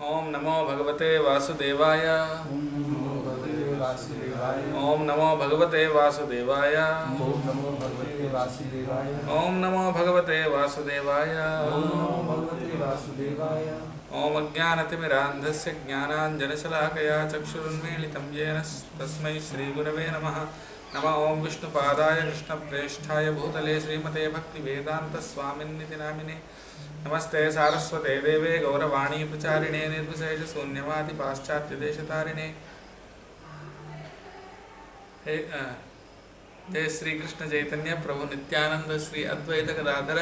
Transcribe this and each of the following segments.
ओम नमो भगवते वासुदेवाय। ओम नमो भगवते वासुदेवाय। ओम नमो भगवते वासुदेवाय। ओम नमो भगवते वासुदेवाय। ओम नमो भगवते वासुदेवाय। ओम नमो भगवते वासुदेवाय। ओम अज्ञानतिमिरान्धस्य ज्ञानाञ्जनशलाकया चक्षुरुन्मीलितं येन तस्मै श्रीगुरवे नमः। नमः ओं विष्णुपादाय कृष्णप्रेष्ठाय भूतले श्रीमते भक्तिवेदान्तस्वामिन्निति नामिने। नमस्ते सारस्वते देवे गौरवाणी प्रचारिणे निर्विशेषशून्यवादि पाश्चात्यदेशतारिणे। जय श्री कृष्ण चैतन्य प्रभु नित्यानंद श्री अद्वैत गदाधर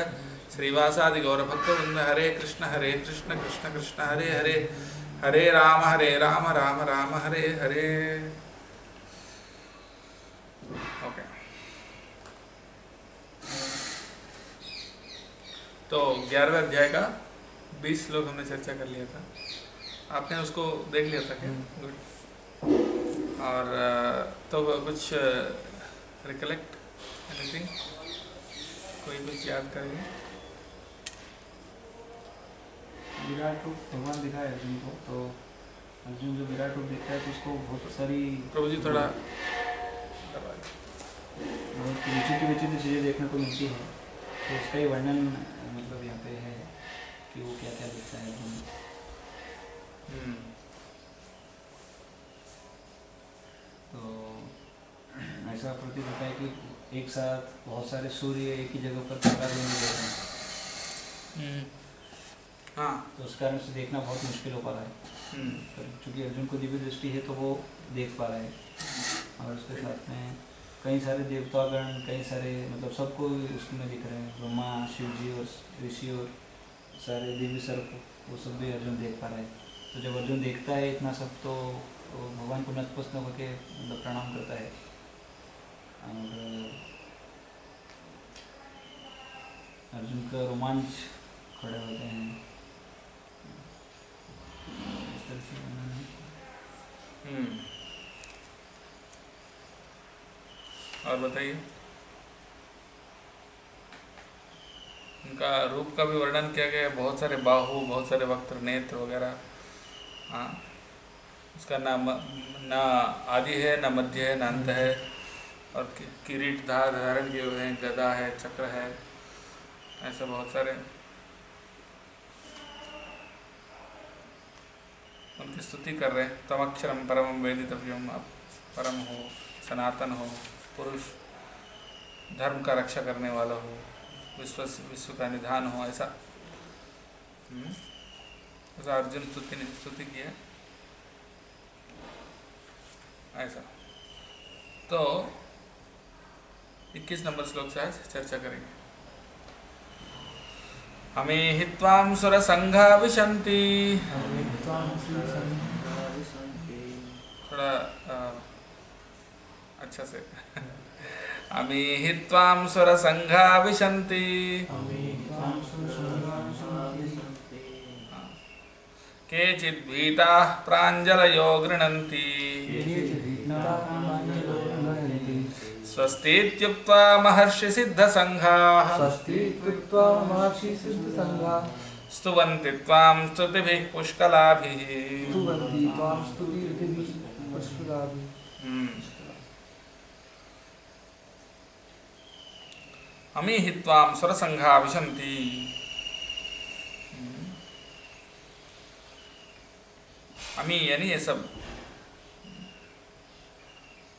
श्रीवासादि गौरभक्तवृंद। हरे कृष्ण कृष्ण कृष्ण हरे हरे, हरे राम राम राम हरे हरे। ओके, तो 11वें अध्याय का 20 श्लोक हमने चर्चा कर लिया था। आपने उसको देख लिया था क्या? गुड। और तो कुछ रिकलेक्ट एनीथिंग, कोई कुछ याद करेंगे? विराट रूप भगवान दिखाया अर्जुन को, तो अर्जुन जो विराट रूप देखता है तो उसको बहुत सारी प्रभु जी थोड़ा बहुत विचित्र चीज़ें देखने को मिलती है। तो उसका ही वर्णन मतलब यहाँ पे है कि वो क्या क्या देखता है अर्जुन। तो ऐसा प्रतीत होता है कि एक साथ बहुत सारे सूर्य एक ही जगह पर प्रकाश देने देख रहे हैं। हाँ, तो उस कारण से देखना बहुत मुश्किल हो पा रहा है। पर चूँकि अर्जुन को दिव्य दृष्टि है तो वो देख पा रहा है। और उसके साथ में कई सारे देवतागण, कई सारे मतलब सबको उसमें दिख रहे हैं, ब्रह्मा, शिव जी और ऋषि और सारे देवी सर्प, वो सब भी अर्जुन देख पा रहा है। तो जब अर्जुन देखता है इतना सब तो भगवान को नतमस्तक होकर मतलब प्रणाम करता है और अर्जुन का रोमांच खड़े होते हैं। इस तरह से और बताइए, उनका रूप का भी वर्णन किया गया है। बहुत सारे बाहु, बहुत सारे वक्त्र, नेत्र वगैरह। हाँ, उसका ना आदि है, ना मध्य है, ना अंत है। और किरीट धारण किए हुए हैं, गदा है, चक्र है, ऐसे बहुत सारे उनकी स्तुति कर रहे हैं। तमक्षरम परमं वेदितव्यम, आप परम हो, सनातन हो, पुरुष, धर्म का रक्षा करने वाला हो, विश्व का निधान हो, ऐसा अर्जुन स्तुति की है ऐसा। तो 21 नंबर श्लोक से आज चर्चा करेंगे। हमें हित्वां सुरसंघा विशन्ति, थोड़ा अच्छा से अमी हित्वां सुरसंघा विशन्ति, केचित् भीताः प्राञ्जलयो गृह्णन्ति, स्वस्तीत्युक्त्वा महर्षि सिद्धसंघाः, स्तुवन्ति त्वां स्तुतिभिः पुष्कलाभिः। अमी हित्वां सुरसंघा विशन्ति। अमी यानी ये सब,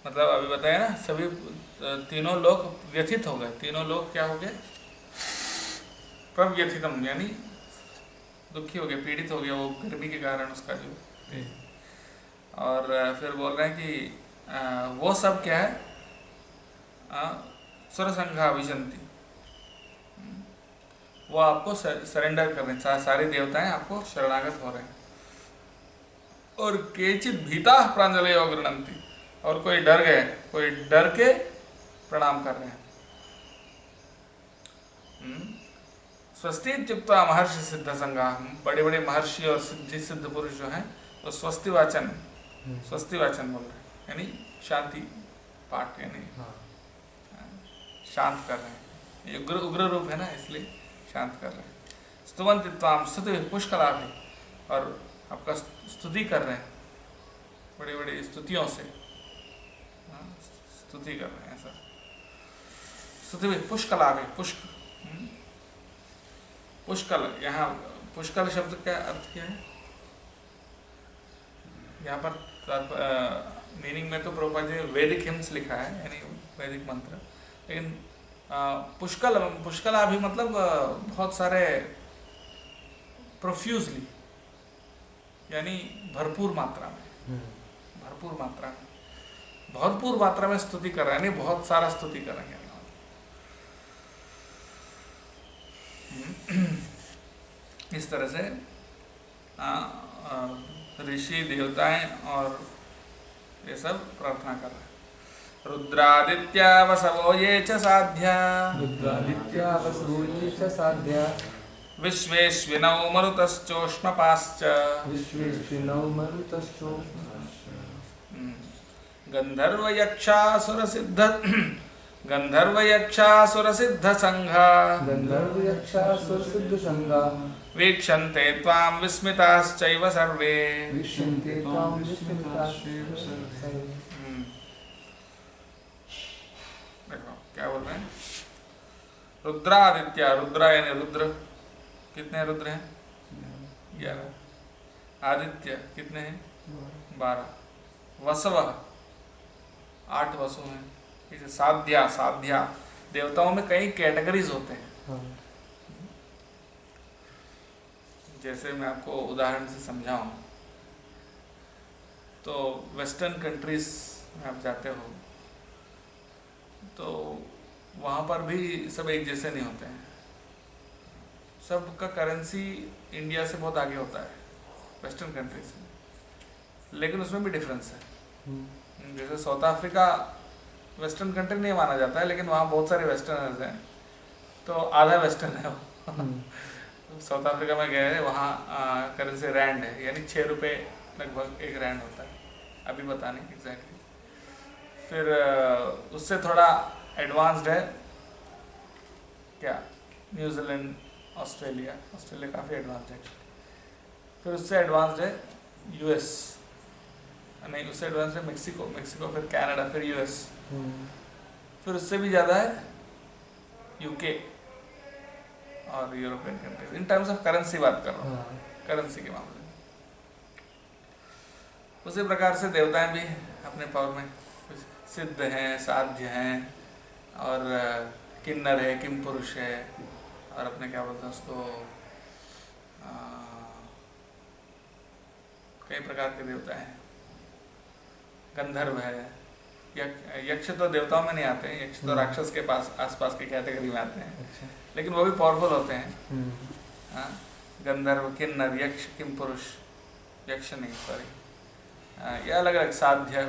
मतलब अभी बताया ना, सभी तीनों लोग व्यथित हो गए। तीनों लोग क्या हो गए? प्रव्यथितम यानी दुखी हो गए, पीड़ित हो गया वो गर्मी के कारण उसका जो। और फिर बोल रहे हैं कि वो सब क्या है? सुरसंघा विशन्ति, वो आपको सरेंडर कर रहे हैं, सारे देवताएं आपको शरणागत हो रहे हैं। और केचित भीता प्रांजलयो गृह्णन्ति, और कोई डर गए, कोई डर के प्रणाम कर रहे हैं। स्वस्तीत्युक्त्वा महर्षि सिद्ध संघा, बड़े बड़े महर्षि और सिद्ध पुरुष जो हैं वो स्वस्ति वाचन बोल रहे हैं, यानी शांति पाठ, यानी शांत कर रहे हैं। ये उग्र रूप है ना, इसलिए शांत कर रहे हैं। स्तुवन्ति त्वां स्तुतिभिः पुष्कलाभिः, और आपका स्तुति कर रहे हैं, बड़ी बड़ी स्तुतियों से स्तुति कर रहे हैं। ऐसा स्तुति भी पुष्कला भी पुष्कल, यहाँ पुष्कल शब्द का अर्थ क्या है? यहाँ पर मीनिंग में तो प्रभुपाद जी वैदिक हिम्स लिखा है, यानी वैदिक मंत्र, लेकिन पुष्कला भी मतलब बहुत सारे, प्रोफ्यूजली, यानी भरपूर मात्रा में, भरपूर मात्रा में स्तुति कर रहे हैं, यानी बहुत सारा स्तुति कर रहे हैं। इस तरह से ऋषि देवताएं और ये सब प्रार्थना कर रहे हैं। रुद्रादित्या वसवो ये च साध्या विश्वेश्विनौ मरुतश्चोष्मपाश्च गंधर्वयक्षासुरसिद्ध संघा वीक्षन्ते त्वां विस्मिताश्चैव सर्वे। देखो क्या बोल रहे हैं? रुद्रादित्य, रुद्र यानी रुद्र, कितने रुद्र हैं? 11। आदित्य कितने हैं? 12। वसव 8 वसु हैं। इसे साध्या, देवताओं में कई कैटेगरीज होते हैं। जैसे मैं आपको उदाहरण से समझाऊं तो वेस्टर्न कंट्रीज में आप जाते हो तो वहाँ पर भी सब एक जैसे नहीं होते हैं। सबका करेंसी इंडिया से बहुत आगे होता है वेस्टर्न कंट्रीज में, लेकिन उसमें भी डिफरेंस है। जैसे साउथ अफ्रीका वेस्टर्न कंट्री नहीं माना जाता है, लेकिन वहाँ बहुत सारे वेस्टर्नर्स हैं, तो आधा वेस्टर्न है वो। साउथ अफ्रीका में गए, वहाँ करेंसी रैंड है, यानी 6 रुपये लगभग 1 रैंड होता है, अभी पता नहीं एग्जैक्टली। फिर उससे थोड़ा एडवांस्ड है क्या, न्यूजीलैंड, ऑस्ट्रेलिया काफ़ी एडवांस्ड है। फिर उससे एडवांस्ड है यूएस, नहीं उससे एडवांस्ड है मेक्सिको, फिर कनाडा, फिर यूएस, फिर उससे भी ज़्यादा है यूके और European countries. In terms of currency बात कर रहा हूँ, करेंसी के मामले में। उसी प्रकार से देवताएं भी अपने पावर में सिद्ध हैं, साध्य हैं, और किन्नर है, किम पुरुष है, और अपने क्या बोलते हैं उसको, कई प्रकार के देवता हैं। गंधर्व है, यक्ष तो देवताओं में नहीं आते हैं, यक्ष तो राक्षस के पास आसपास की कैटेगरी में आते हैं। अच्छा। लेकिन वो भी पावरफुल होते हैं। गंधर्व, किन्नर, यक्ष, किम पुरुष, यक्ष नहीं सॉरी, ये अलग अलग साध्य,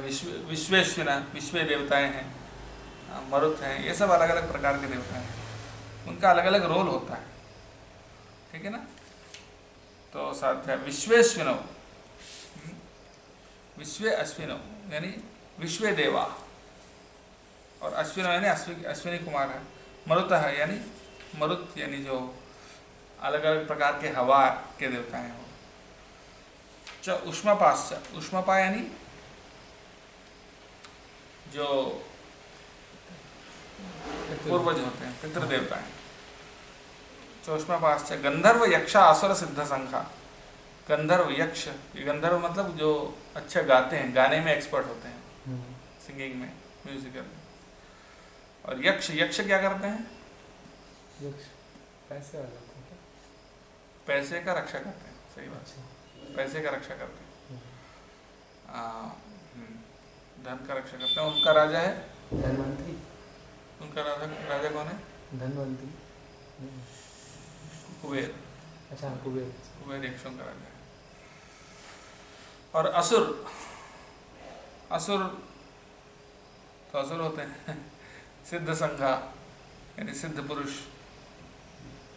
विश्वेश्विना, विश्व देवताएं हैं, मरुत हैं, ये सब अलग अलग प्रकार के देवता हैं, उनका अलग अलग रोल होता है, ठीक है ना। तो साध्य विश्वेश्विनो, विश्व अश्विनो यानी विश्व देवा, और अश्विनो यानी अश्विनी कुमार है, मरुत है यानी मरुत, यानी जो अलग अलग प्रकार के हवा के देवता हैं वो। उष्मापाश्च, उष्मापा यानी जो पूर्वज होते हैं, पितृ देवता हैं। उष्मापाश्च गंधर्व यक्षा असुर सिद्ध संघा, गंधर्व यक्ष, गंधर्व मतलब जो अच्छा गाते हैं, गाने में एक्सपर्ट होते हैं, सिंगिंग में, म्यूजिकल में। और यक्ष क्या करते हैं? यक्ष पैसे आ जाते हैं, पैसे का रक्षा करते हैं, सही बात है, पैसे का रक्षा करते हैं, धन का रक्षा करते हैं। उनका राजा है धनवंतरी। उनका राजा कौन है? धनवंतरी, कुबेर। अच्छा, कुबेर यक्षों का राजा है। और असुर तो असुर होते हैं सिद्ध संघा यानी सिद्ध पुरुष।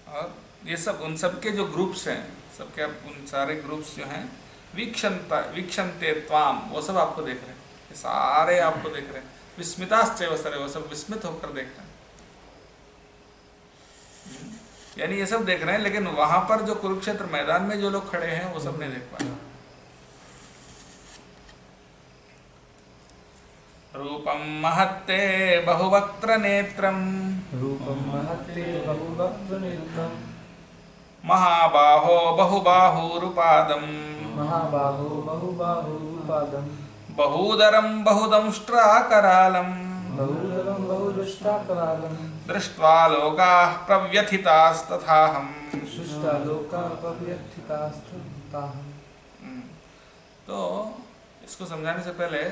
और ये सब उन सब के जो ग्रुप्स हैं, सबके उन सारे ग्रुप्स जो हैं, वीक्षन्ते त्वाम, वो सब आपको देख रहे हैं, ये सारे आपको देख रहे हैं। विस्मिताश्चैव सर्वे, वो सब विस्मित होकर देख रहे हैं, यानी ये सब देख रहे हैं, लेकिन वहां पर जो कुरुक्षेत्र मैदान में जो लोग खड़े हैं वो सब नहीं देख पा रहे। रूपं महत्ते बहुवक्त्र नेत्रं रूपं महत्ते बहुवक्त्रनेत्रं महाबाहो बहुबाहुरुपादं महाबाहो बहुबाहुरुपादं बहूदरं बहुदंष्ट्राकरालं बहुदरं बहुदुष्टाकरालं दृष्ट्वा लोकाः प्रव्यथितास्तथाहम्। सृष्टा लोकापव्यथितास्तथाहम्। तो इसको समझाने से पहले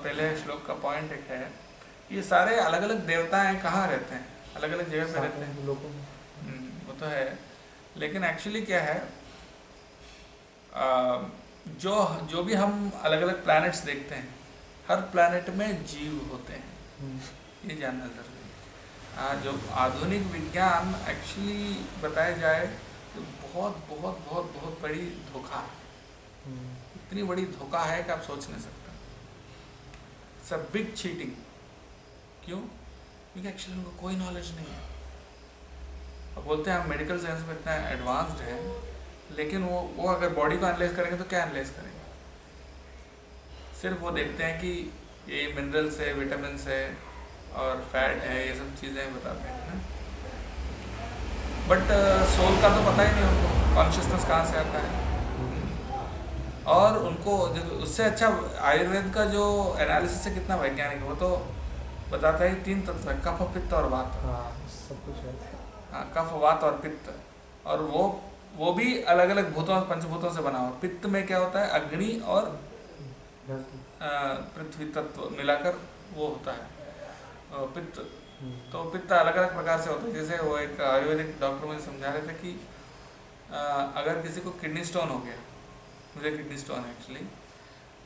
पहले श्लोक का पॉइंट एक है, ये सारे अलग अलग देवताएं कहाँ रहते हैं, अलग अलग जगह पे रहते हैं। लोगों वो तो है, लेकिन एक्चुअली क्या है, जो भी हम अलग अलग प्लैनेट्स देखते हैं, हर प्लैनेट में जीव होते हैं, ये जानना जरूरी है। जो आधुनिक विज्ञान एक्चुअली बताया जाए तो बहुत बहुत बहुत बहुत बड़ी धोखा है, इतनी बड़ी धोखा है कि आप सोच नहीं सकते। It's a big cheating. क्यों? क्योंकि एक्चुअली उनको कोई नॉलेज नहीं है। अब बोलते हैं हम मेडिकल साइंस में इतना एडवांस्ड है, लेकिन वो अगर बॉडी को एनालाइज करेंगे तो क्या एनालाइज करेंगे? सिर्फ वो देखते हैं कि ये मिनरल्स है, विटामिन्स है और फैट है, ये सब चीज़ें बताते हैं। बट सोल का तो पता ही नहीं उनको, कॉन्शियसनेस कहाँ से आता है। और उनको उससे अच्छा आयुर्वेद का जो एनालिसिस है कितना वैज्ञानिक है, वो तो बताता है 3 तत्व है, कफ पित्त और वात। हाँ, सब कुछ है। हाँ, कफ वात और पित्त, और वो भी अलग अलग भूतों पंचभूतों से बना हुआ। पित्त में क्या होता है, अग्नि और पृथ्वी तत्व मिलाकर वो होता है पित्त। तो पित्त अलग अलग प्रकार से होता है। जैसे वो एक आयुर्वेदिक डॉक्टर मुझे समझा रहे थे कि अगर किसी को किडनी स्टोन हो गया, मुझे किडनी स्टोन है एक्चुअली,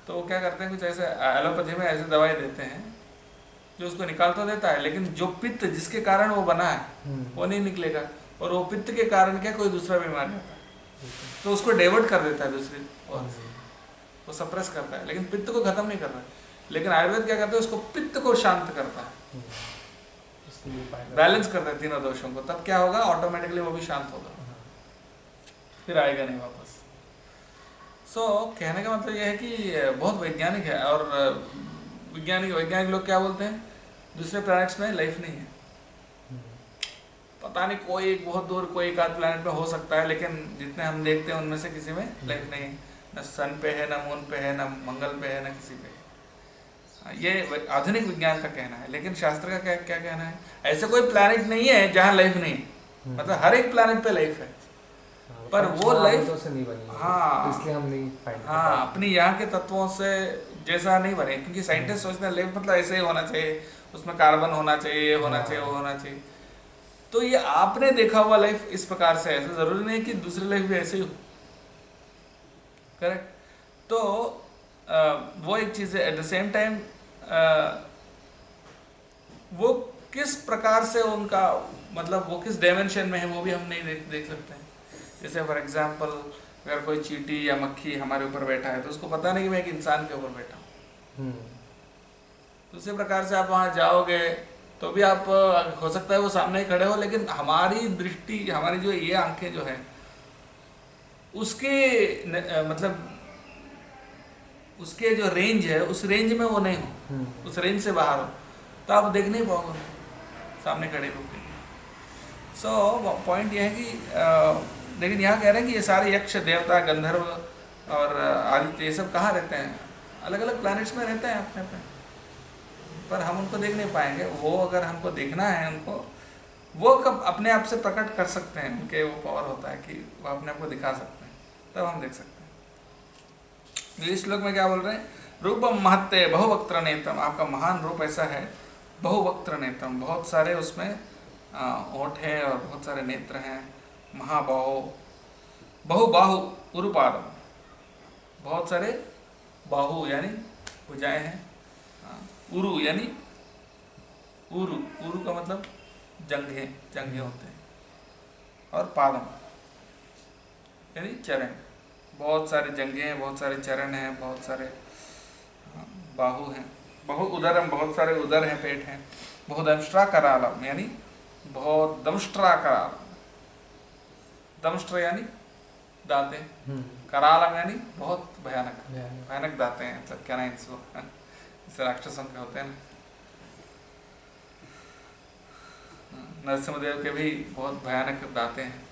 तो वो क्या करते हैं, कुछ ऐसे एलोपैथी में ऐसे दवाई देते हैं जो उसको निकाल तो देता है, लेकिन जो पित्त जिसके कारण वो बना है वो नहीं निकलेगा, और वो पित्त के कारण क्या कोई दूसरा बीमारी होता है तो उसको डाइवर्ट कर देता है दूसरी ओर से, वो सप्रेस करता है, लेकिन पित्त को खत्म नहीं कर रहा है। लेकिन आयुर्वेद क्या करता है, उसको पित्त को शांत करता है, बैलेंस करता है तीनों दोषों को। तब क्या होगा, ऑटोमेटिकली वो भी शांत होगा, फिर आएगा नहीं वापस। कहने का मतलब यह है कि बहुत वैज्ञानिक है। और वैज्ञानिक लोग क्या बोलते हैं, दूसरे प्लैनेट्स में लाइफ नहीं है। पता नहीं, कोई एक बहुत दूर कोई एक आध प्लैनेट पे हो सकता है, लेकिन जितने हम देखते हैं उनमें से किसी में लाइफ नहीं है। न सन पे है, न मून पे है, न मंगल पे है, न किसी पे है। ये आधुनिक विज्ञान का कहना है, लेकिन शास्त्र का क्या कहना है, ऐसे कोई प्लैनेट नहीं है जहाँ लाइफ नहीं है। मतलब हर एक प्लैनेट पे लाइफ है, पर वो लाइफ तो से नहीं बनी है, हाँ, इसलिए हम नहीं फाइंड हाँ, अपनी यहाँ के तत्वों से जैसा नहीं बने। क्योंकि साइंटिस्ट सोचते हैं लाइफ मतलब ऐसे ही होना चाहिए, उसमें कार्बन होना चाहिए, ये होना चाहिए, वो होना चाहिए। तो ये आपने देखा हुआ लाइफ इस प्रकार से है, ऐसा जरूरी नहीं कि दूसरी लाइफ भी ऐसे ही हो। करेक्ट? तो वो एक चीज़ है। एट द सेम टाइम वो किस प्रकार से उनका मतलब वो किस डायमेंशन में है वो भी हम नहीं देख सकते हैं। जैसे फॉर एग्जांपल, अगर कोई चींटी या मक्खी हमारे ऊपर बैठा है तो उसको पता नहीं कि मैं एक इंसान के ऊपर बैठा हूँ। दूसरे प्रकार से आप वहाँ जाओगे तो भी आप हो सकता है वो सामने ही खड़े हो, लेकिन हमारी दृष्टि, हमारी जो ये आंखें जो है उसके मतलब उसके जो रेंज है, उस रेंज में वो नहीं हो, उस रेंज से बाहर हो, तो आप देख नहीं पाओगे सामने खड़े लोग के लिए। पॉइंट ये है कि लेकिन यहाँ कह रहे हैं कि ये सारे यक्ष, देवता, गंधर्व और आदित्य, ये सब कहाँ रहते हैं, अलग अलग प्लैनेट्स में रहते हैं अपने अपने, पर हम उनको देख नहीं पाएंगे। वो अगर हमको देखना है उनको, वो कब अपने आप से प्रकट कर सकते हैं, उनके वो पावर होता है कि वो अपने आप को दिखा सकते हैं, तब हम देख सकते हैं। इस श्लोक में क्या बोल रहे हैं, रूपम महत्ते बहुवक्त्र नेत्रम, आपका महान रूप ऐसा है, बहुवक्त्र नेत्रम, बहुत सारे उसमें ओठ है और बहुत सारे नेत्र हैं, महाबाहो, बहुबाहु उरुपादम, बहुत सारे बाहु यानी भुजाएं हैं, उरु यानी उरु, उरु का मतलब जंघे, जंघे होते हैं, और पादम यानी चरण, बहुत सारे जंघे हैं, बहुत सारे चरण हैं, बहुत सारे बाहु हैं, बहु उदरम, बहुत सारे उदर हैं, पेट हैं, बहुदंष्ट्रा करालम यानी बहुत दंष्ट्रा करालम, दंष्ट्र यानी दांतें, करालम यानी बहुत भयानक, भयानक दांतें हैं, मतलब क्या नहीं इसको जैसे राक्षसों के होते हैं ना। नरसिंहदेव के भी बहुत भयानक दांते हैं।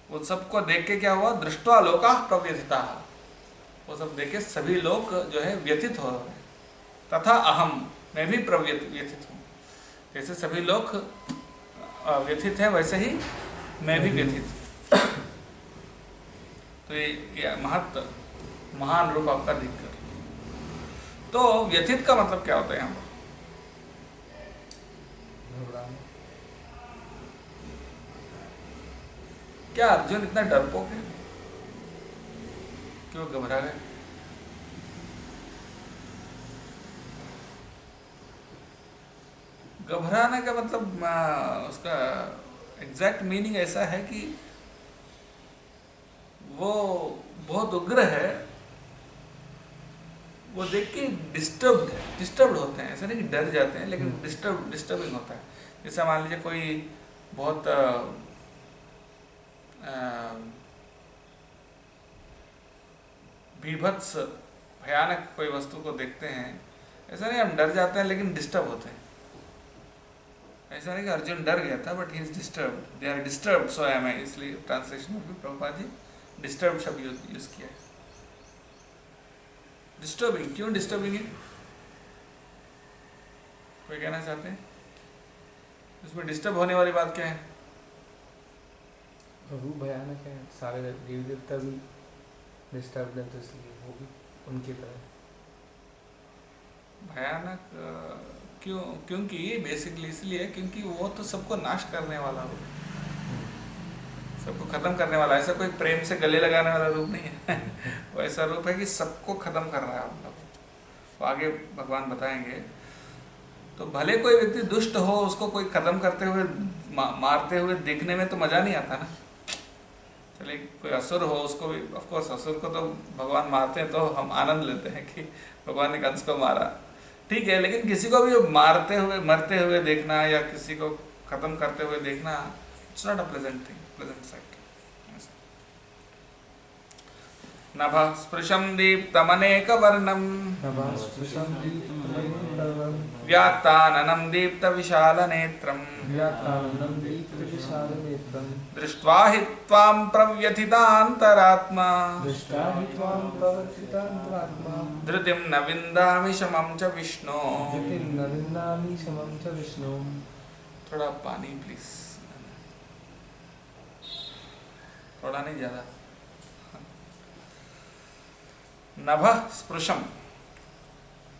वो सबको देख के क्या हुआ, दृष्टवा लोका प्रव्यथिता, वो सब देख के सभी लोग जो है व्यथित हो रहे हैं। तथा अहम, मैं भी व्यथित हूँ। जैसे सभी लोग व्यथित हैं वैसे ही मैं भी व्यथित हूँ। तो ये महान रूप आपका दिखकर। तो व्यथित का मतलब क्या होता है यहाँ पर? क्या अर्जुन इतना डरपोक है? क्यों घबरा गए? घबराने का मतलब उसका एग्जैक्ट मीनिंग ऐसा है कि वो बहुत उग्र है, वो देख के डिस्टर्ब्ड होते हैं। ऐसा नहीं कि डर जाते हैं, लेकिन डिस्टर्बिंग होता है। जैसे मान लीजिए कोई बहुत बीभत्स भयानक कोई वस्तु को देखते हैं, ऐसा नहीं हम डर जाते हैं लेकिन डिस्टर्ब होते हैं। ऐसा नहीं कि अर्जुन डर गया था, but he is disturbed, they are disturbed, so am I. इसलिए ट्रांसलेशन में भी प्रभुपाद जी डिस्टर्ब शब्द यूज किया है। डिस्टर्बिंग, क्यों डिस्टर्बिंग है? कोई कहना चाहते हैं? इसमें डिस्टर्ब होने वाली बात क्या है? रूप भयानक है, सारे देवी देवता भी डिस्टर्ब है, तो इसलिए वो भी उनकी तरह भयानक क्यों? क्योंकि बेसिकली इसलिए क्योंकि वो तो सबको नाश करने वाला हो, सबको खत्म करने वाला। ऐसा कोई प्रेम से गले लगाने वाला रूप नहीं है। वो ऐसा रूप है कि सबको खत्म कर रहा है। मतलब वो आगे भगवान बताएंगे। तो भले कोई व्यक्ति दुष्ट हो, उसको कोई खत्म करते हुए मारते हुए देखने में तो मजा नहीं आता ना। चलिए कोई असुर हो, उसको भी ऑफ कोर्स, असुर को तो भगवान मारते हैं तो हम आनंद लेते हैं कि भगवान ने कंस को मारा, ठीक है। लेकिन किसी को भी मरते हुए देखना या किसी को खत्म करते हुए देखना, it's not a pleasant thing, pleasant site. नभ स्पृशं दीप्तमनेकवर्णं व्यात्ताननं दीप्तविशालनेत्रं दृष्ट्वा हि त्वां प्रव्यथितान्तरात्मा धृतिं न विन्दामि शमं च विष्णो। थोड़ा पानी प्लीज, थोड़ा नहीं ज़्यादा। नभ स्पृशम,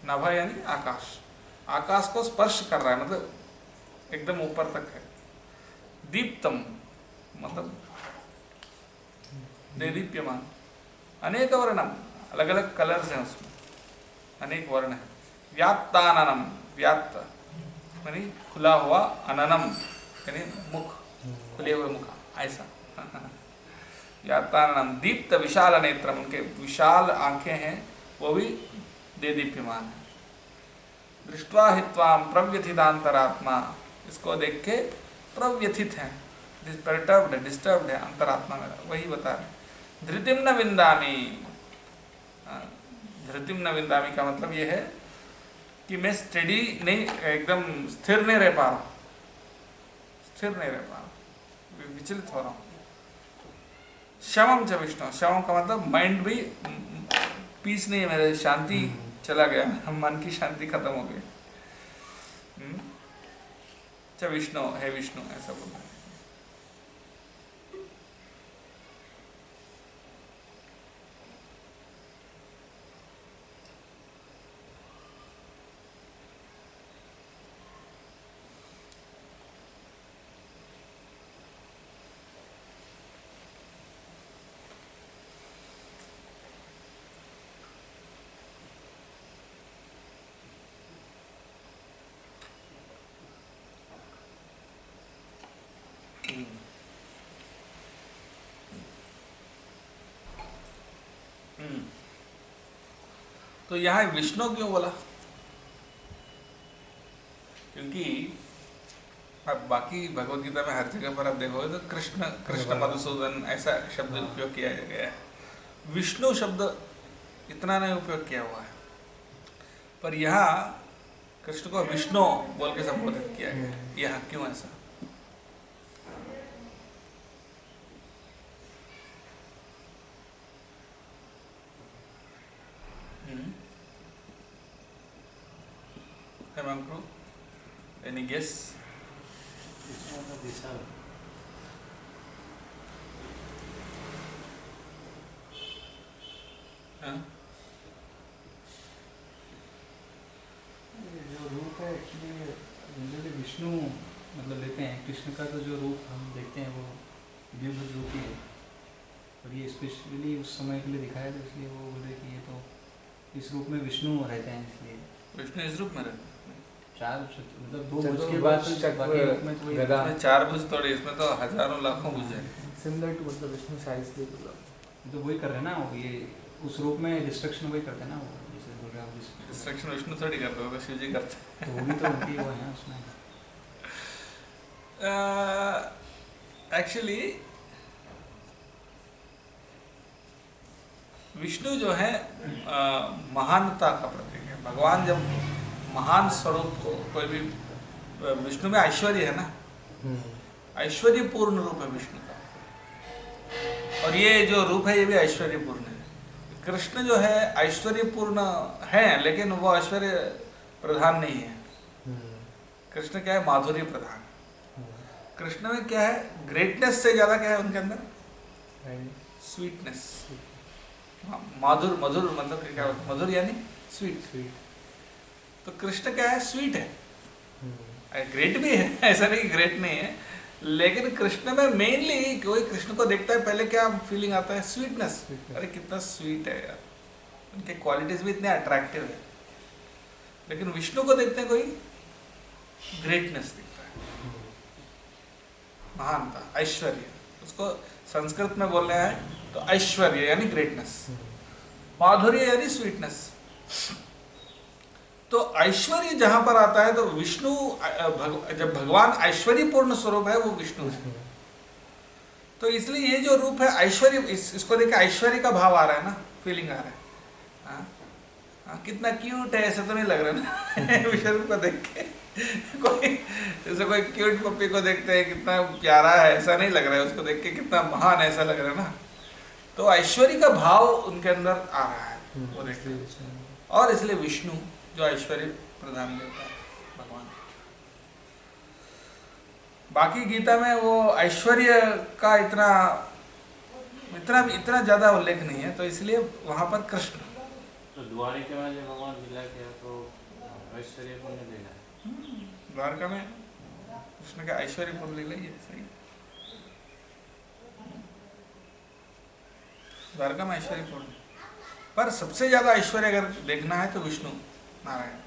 नभ यानी आकाश, आकाश को स्पर्श कर रहा है, मतलब एकदम ऊपर तक है। दीप्तम मतलब देदीप्यमान, अनेक वर्णम, अलग अलग कलर्स हैं उसमें, अनेक वर्ण है। व्यात्ताननम, व्यात्त यानी खुला हुआ, अननम यानी मुख, खुले हुए मुख, ऐसा। व्यात्ताननम दीप्त विशाल नेत्रम, उनके विशाल आंखें हैं, वो भी देदीप्यमान है। दृष्ट्वा हि त्वां प्रव्यथितांतरात्मा, इसको देख के प्रव्यथित है, डिस्टर्ब्ड है अंतरात्मा मेरा, वही बता रहे। धृतिम न विंदामी, धृतिम न विंदामी का मतलब ये है कि मैं स्टेडी नहीं, एकदम स्थिर नहीं रह पा रहा, स्थिर नहीं रह पा रहा, विचलित हो रहा हूँ। शमम च विष्णु, शमम का मतलब माइंड भी पीस नहीं है मेरे, शांति चला गया, मन की शांति खत्म हो गई। च विष्णु है, विष्णु ऐसा बोलना है। तो यहाँ विष्णु क्यों बोला? क्योंकि अब बाकी भगवत गीता में हर जगह पर आप देखोगे तो कृष्ण मधुसूदन ऐसा शब्द उपयोग किया गया है। विष्णु शब्द इतना नहीं उपयोग किया हुआ है। पर यहाँ कृष्ण को विष्णु बोल के संबोधित किया गया। यहाँ क्यों ऐसा? Hemangru, any guess? हाँ? जो रूप है एक्चुअली जनरली विष्णु मतलब लेते हैं। कृष्ण का तो जो रूप हम देखते हैं वो द्विभुज रूप ही है, और ये स्पेशली उस समय के लिए दिखाया था, इसलिए वो बोल रहे कि ये तो इस रूप में विष्णु रहते हैं, इसलिए विष्णु इस रूप में रहते हैं। चार मतलब दो भुज के बाद बाकी रूप में तो वही गदा। इसमें 4 भुज थोड़ी, इसमें तो हजारों लाखों भुज है। सिमिलर टू मतलब विष्णु साइज के मतलब तो वही कर रहे हैं ना वो, ये उस रूप में डिस्ट्रक्शन वही करते हैं ना वो, जैसे बोल रहे हैं आप डिस्ट्रक्शन विष्णु थोड़ी करते हो, तो शिव जी करते हैं। तो वो भी तो उनकी वो है उसमें। एक्चुअली विष्णु जो है महानता का प्रतीक है। भगवान जब महान स्वरूप को कोई भी, विष्णु में ऐश्वर्य है ना, ऐश्वर्यपूर्ण रूप है विष्णु का, और ये जो रूप है ये भी ऐश्वर्यपूर्ण है। कृष्ण जो है ऐश्वर्यपूर्ण है, लेकिन वो ऐश्वर्य प्रधान नहीं है। कृष्ण क्या है? माधुर्य प्रधान। कृष्ण में क्या है? ग्रेटनेस से ज्यादा क्या है उनके अंदर? स्वीटनेस। माधुर, मधुर मतलब क्या? मधुर यानी स्वीट। तो कृष्ण क्या है? स्वीट है। ग्रेट भी है, ऐसा नहीं ग्रेट नहीं है, लेकिन कृष्ण में मेनली कोई कृष्ण को देखता है पहले क्या फीलिंग आता है? स्वीटनेस। अरे कितना स्वीट है यार, उनके क्वालिटीज भी इतने अट्रैक्टिव है। लेकिन विष्णु को देखते हैं कोई ग्रेटनेस दिखता है, महानता, ऐश्वर्य। उसको संस्कृत में बोलने हैं तो ऐश्वर्य यानी ग्रेटनेस, माधुर्य यानी स्वीटनेस। तो ऐश्वर्य जहां पर आता है तो विष्णु, जब भगवान ऐश्वर्यपूर्ण स्वरूप है वो विष्णु है। तो इसलिए ये जो रूप है ऐश्वर्य, इसको देख के ऐश्वर्य का भाव आ रहा है ना, फीलिंग आ रहा है। कितना क्यूट है, ऐसा तो नहीं लग रहा ना विष्णु को देख के। कोई जैसे कोई क्यूट पप्पी को देखते हैं कितना प्यारा है, ऐसा नहीं लग रहा है। उसको देख के कितना महान ऐसा लग रहा है ना। तो ऐश्वर्य का भाव उनके अंदर आ रहा है वो देखते हैं। और इसलिए विष्णु जो ऐश्वर्य प्रदान देवता है भगवान। बाकी गीता में वो ऐश्वर्य का इतना इतना इतना ज्यादा उल्लेख नहीं है, तो इसलिए वहां पर कृष्ण। तो द्वारिका में जब भगवान लीला किया तो ऐश्वर्यपूर्ण लीला है। द्वारका में कृष्ण का ऐश्वर्यपूर्ण लीला ही है, सही। द्वारका में ऐश्वर्यपूर्ण, पर सबसे ज्यादा ऐश्वर्य अगर देखना है तो विष्णु नारायण,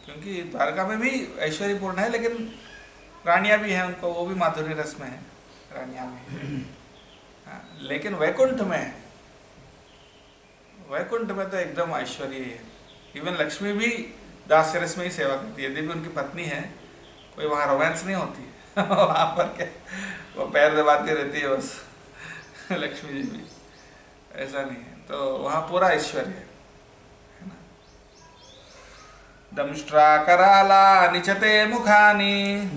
क्योंकि द्वारका में भी ऐश्वर्यपूर्ण है, लेकिन रानियां भी हैं उनको, वो भी माधुर्य रस में है, रानियां भी। लेकिन वैकुंठ में तो एकदम ऐश्वर्य ही है। इवन लक्ष्मी भी दास्य रस में ही सेवा करती है, यदि भी उनकी पत्नी है, कोई वहाँ रोमांस नहीं होती वहाँ पर क्या वो पैर दबाती रहती है बस लक्ष्मी जी भी, ऐसा नहीं है। तो वहाँ पूरा ऐश्वर्य है ना। दंष्ट्रा कराला निचते मुखानि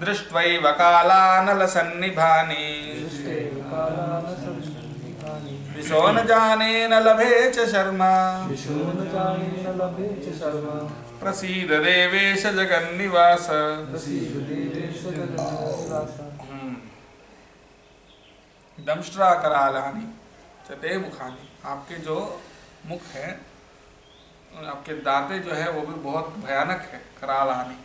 दृष्ट्वैव कालानलसन्निभानि दिशो न जाने न लभे च शर्मा प्रसीद देवेश जगन्निवास। दंष्ट्रा करालानि चते मुखानि, आपके जो मुख है, आपके दांतें जो है वो भी बहुत भयानक है। करालानि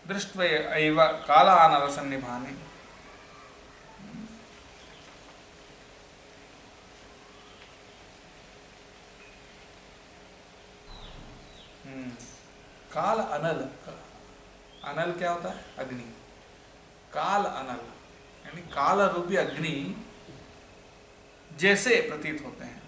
दृष्ट्वैव कालानलसन्निभानि, काल अनल। अनल क्या होता है? अग्नि। काल अनल यानी काल रूपी अग्नि जैसे प्रतीत होते हैं।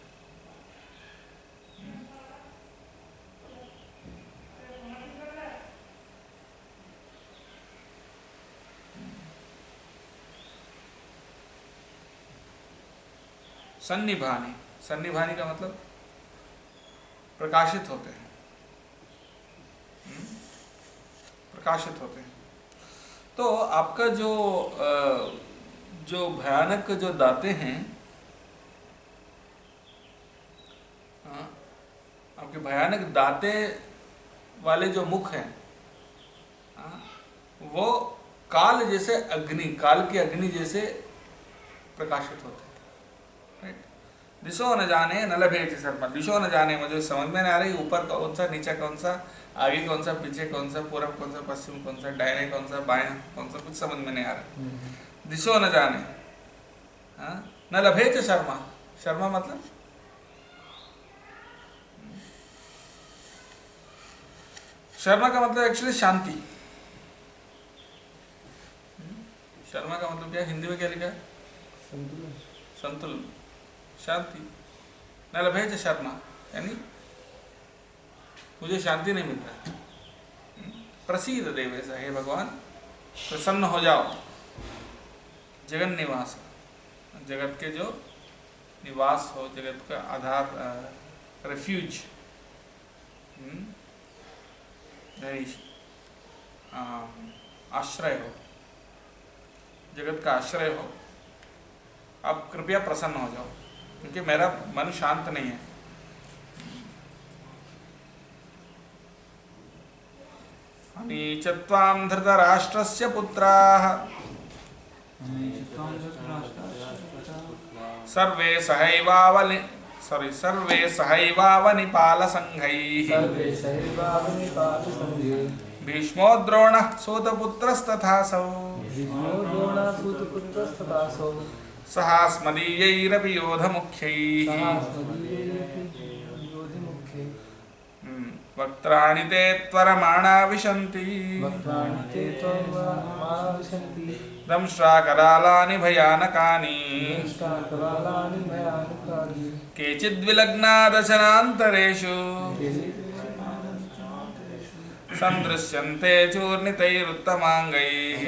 सन्निभानि, सन्निभानि का मतलब प्रकाशित होते हैं, प्रकाशित होते हैं। तो आपका जो भयानक जो दांतें हैं, आपके भयानक दांतें वाले जो मुख हैं, वो काल जैसे अग्नि, काल की अग्नि जैसे प्रकाशित होते हैं, राइट। दिशो न जाने न लभे च शर्मा, दिशो न जाने मुझे समझ में नहीं आ रही, ऊपर कौन सा, नीचे कौन सा, आगे कौन सा, पीछे कौन सा, पूरब कौन सा, पश्चिम कौन सा, दाहिने कौन सा, बाएं कौन सा, कुछ समझ में नहीं आ रहा। दिशो न जाने, न लभे च शर्मा, शर्मा मतलब शर्मा का मतलब एक्चुअली शांति। शर्मा का मतलब क्या है, हिंदी में क्या लिखा है? संतुलन, संतुलन, शांति। न लभे च शर्मा यानी मुझे शांति नहीं मिल रहा। प्रसीद देवेश, हे भगवान प्रसन्न हो जाओ। जगन निवास, जगत के जो निवास हो, जगत का आधार, रेफ्यूज, आश्रय हो, जगत का आश्रय हो, आप कृपया प्रसन्न हो जाओ, क्योंकि मेरा मन शांत नहीं है। अनीचत्वां धृतराष्ट्रस्य पुत्राः सर्वे सहैवावनिपालसंघैः भीष्मो द्रोणः सूतपुत्रस्तथासौ सहास्मदीयैरपि योधमुख्यैः वक्त्राणि ते त्वरमाणा विशन्ति दंष्ट्राकरालानि भयानकानि केचिद्विलग्ना दशनान्तरेषु सन्दृश्यन्ते चूर्णितैरुत्तमाङ्गैः।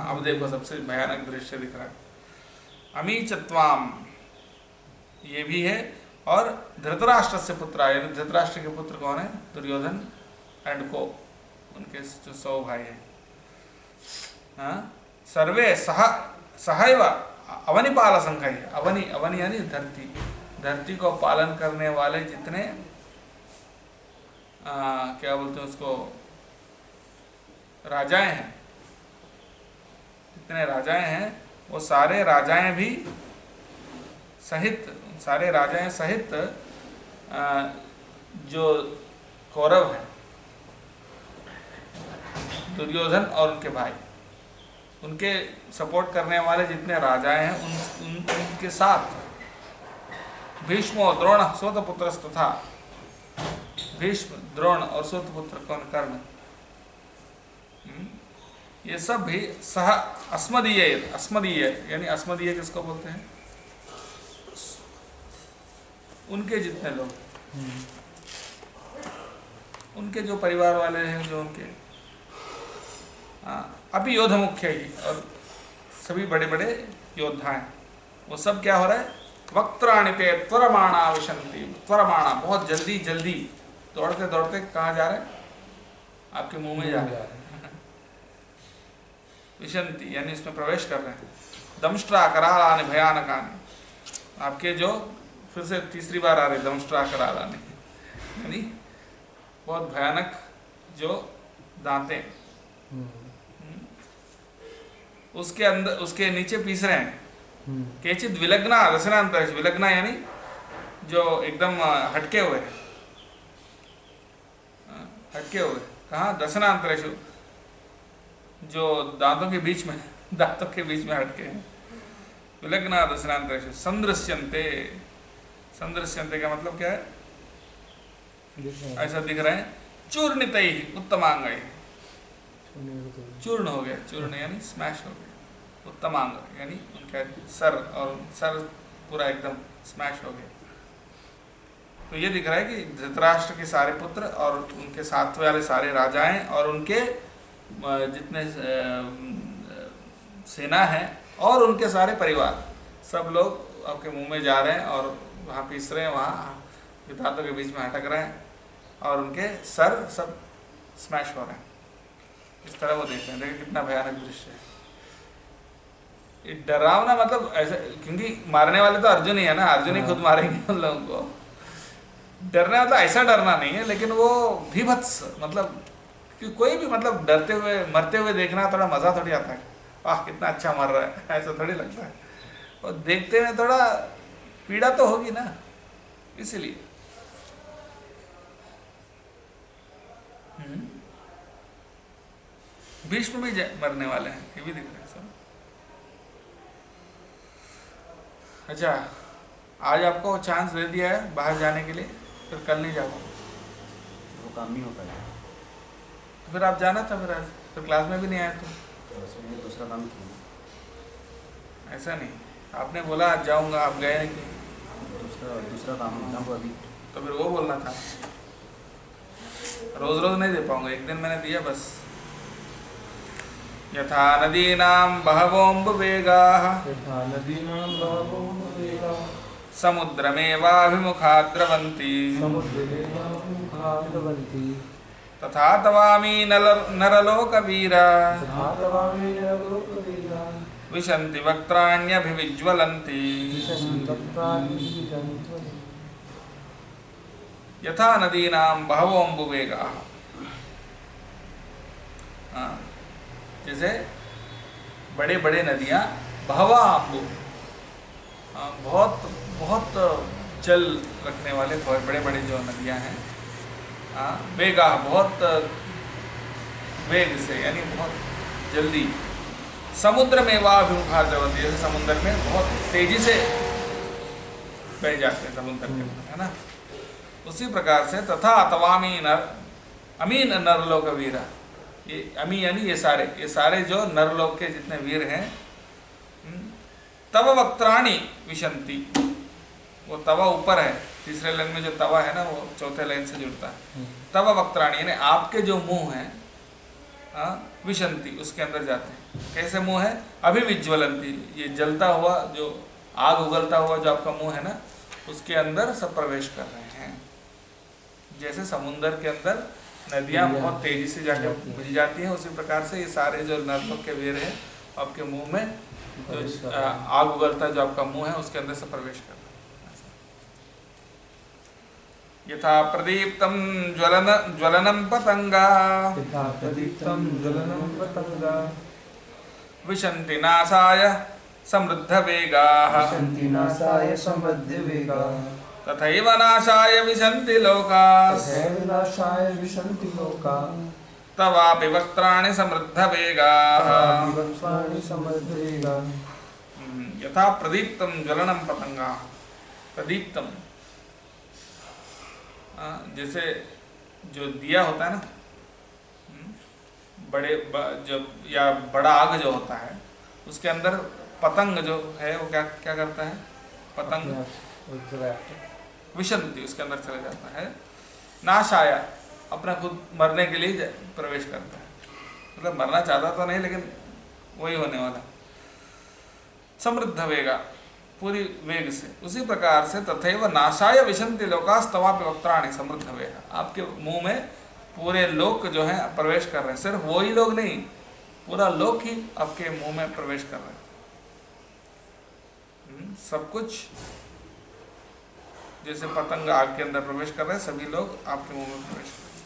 अब देखो सबसे भयानक दृश्य दिख रहा है। अमीचत्वाम ये भी है, और धृतराष्ट्र से पुत्र आए, धृतराष्ट्र के पुत्र कौन है? दुर्योधन एंड को, उनके जो 100 भाई हैं। सर्वे सहैव अवनिपाल संघ, अवनि, अवनि यानी धरती, धरती को पालन करने वाले जितने क्या बोलते हैं उसको, राजाएं हैं, जितने राजाएं हैं वो सारे राजाएं भी सहित, सारे राजाएं सहित जो कौरव हैं, दुर्योधन और उनके भाई, उनके सपोर्ट करने वाले जितने राजाएं हैं, उनके साथ भीष्म, द्रोण, सूतपुत्रस्तथा, भीष्म, द्रोण और सूतपुत्र कौन? कर्ण। ये सब भी सह अस्मदीय, अस्मदीय यानी अस्मदीय किसको बोलते हैं? उनके जितने लोग, उनके जो परिवार वाले हैं, जो उनके अभी योद्ध मुख्य ही, और सभी बड़े बड़े योद्धा हैं, वो सब क्या हो रहा है? वक्त्राणि ते त्वरमाणा विशन्ति, त्वरमाणा बहुत जल्दी जल्दी, दौड़ते दौड़ते कहाँ जा रहे हैं? आपके मुंह में जा रहे हैं। विशन्ति यानी इसमें प्रवेश कर रहे हैं। दंष्ट्रा करालानि भयानकानि, आपके जो फिर से तीसरी बार आ रहे दंष्ट्रा करालानि, यानी बहुत भयानक जो दांतें, उसके अंदर, उसके नीचे पीस रहे हैं। केचित विलग्ना दशनांतरेषु, विलग्ना यानी जो एकदम हटके हुए हैं, हटके हुए कहाँ? दशनांतरेषु, जो दांतों के बीच में, दांतों के बीच में हटके हैं। विलग्ना दशनांतरेषु संदृश्यन्ते, संदृश्यन्ते का मतलब क्या है? ऐसा दिख रहे हैं। चूर्णितैः उत्तमांगैः, चूर्ण हो गया, चूर्ण यानी स्मैश हो गया, उत्तमांग यानी उनका सर, और सर पूरा एकदम स्मैश हो गया। तो ये दिख रहा है कि धृतराष्ट्र के सारे पुत्र और उनके साथ वाले सारे राजाएं और उनके जितने सेना है और उनके सारे परिवार सब लोग आपके मुंह में जा रहे हैं और वहाँ पीस रहे हैं, वहाँ दांतों के बीच में अटक रहे हैं और उनके सर सब स्मैश हो रहे हैं। इस तरह वो देख रहे हैं। देखिए कितना भयानक दृश्य है। ये डरावना मतलब ऐसा, क्योंकि मारने वाले तो अर्जुन ही है ना, अर्जुन ही खुद मारेंगे उन लोगों को। डरना मतलब ऐसा डरना नहीं है, लेकिन वो भीभत्स मतलब कि कोई भी मतलब डरते हुए मरते हुए देखना थोड़ा मज़ा थोड़ी आता है। वाह कितना अच्छा मर रहा है, ऐसा थोड़ी लगता है। और देखते में थोड़ा पीड़ा तो होगी ना, इसीलिए। भीष्म भी मरने वाले हैं, ये भी दिख रहे हैं सब। अच्छा, आज आपको चांस दे दिया है बाहर जाने के लिए, फिर कल नहीं जाओगे, वो काम नहीं हो पाएगा। तो फिर आप जाना था, फिर आज फिर क्लास में भी नहीं आए तो मैंने दूसरा काम किया। ऐसा नहीं, आपने बोला आज जाऊंगा, आप गए नहीं कि? दूसरा काम था वो अभी। तो फिर वो बोलना था। रोज रोज नहीं दे पाऊंगा, एक दिन मैंने दिया बस। यथा नदीनां बहवोऽम्बुवेगाः यथा नदीनां बहवोऽम्बुवेगाः समुद्रमेवाभिमुखा द्रवन्ति समुद्रेणाभिमुखा द्रवन्ति तथा तवामि नरलोकवीरा तथा तवामि नरलोकवीरा विशन्ति वक्त्राण्यभिविज्वलन्ति। विशन्ति वक्त्राण्यभिविज्वलन्ति। यथा नदीनां बहवोऽम्बुवेगाः, जैसे बड़े बड़े नदियाँ, बहवा अम्बु, बहुत बहुत जल रखने वाले बहुत बड़े बड़े जो नदियाँ हैं, वेगा बहुत वेग से यानी बहुत जल्दी, समुद्र में वाभिमुखा द्रवन्ति, जैसे समुद्र में बहुत तेजी से बह जाते हैं समुद्र के, है ना। उसी प्रकार से तथा तवामी अमीन नरलोक वीरा, ये अमी यानी ये सारे जो नरलोक के जितने वीर हैं, तव वक्त्राणि विशंति, वो तवा ऊपर है, तीसरे लाइन में जो तवा है ना वो चौथे लाइन से जुड़ता है। तव वक्त्राणि यानी आपके जो मुंह हैं, विशंति उसके अंदर जाते हैं। कैसे मुंह है? अभिविज्वलंती, ये जलता हुआ जो आग उगलता हुआ जो आपका मुंह है ना, उसके अंदर सब प्रवेश कर रहे हैं। जैसे समुद्र के अंदर नदियाँ बहुत तेजी से जाकर मिल जाती हैं, उसी प्रकार से ये सारे जो नरलोक के वीर हैं आपके मुंह में जो आग उगलता जो आपका मुंह है उसके अंदर से प्रवेश कर रहे हैं। यथा प्रदीप्तं ज्वलनं पतंगा यथा प्रदीप्तं ज्वलनं पतंगा विशन्ति नासाय समृद्धवेगाः विशन्ति नासाय समृद्धवेगाः तथैव नाशाय विशन्ति लोकाः तथैव नाशाय विशन्ति लोकाः तवापि वक्त्राणि समृद्धवेगाः वक्त्राणि समृद्धवेगाः। यथा प्रदीप्तं ज्वलनं पतंगा, प्रदीप्तम जैसे जो दिया होता है ना, जो या बड़ा आग जो होता है उसके अंदर पतंग जो है वो क्या क्या करता है? पतंग विशंति उसके अंदर चला जाता है। नाशाया अपना खुद मरने के लिए प्रवेश करता है, मतलब मरना चाहता तो नहीं लेकिन वही होने वाला। समृद्ध वेगा पूरी वेग से, उसी प्रकार से तथैव नाशाय विशन्ति लोकास्तवापि वक्त्राणि समृद्ध वेगा, आपके मुंह में पूरे लोक जो है प्रवेश कर रहे हैं। सिर्फ वो ही लोग नहीं, पूरा लोक ही आपके मुंह में प्रवेश कर रहे हैं। सब कुछ जैसे पतंग आग के अंदर प्रवेश कर रहे हैं, सभी लोग आपके मुंह में प्रवेश कर रहे हैं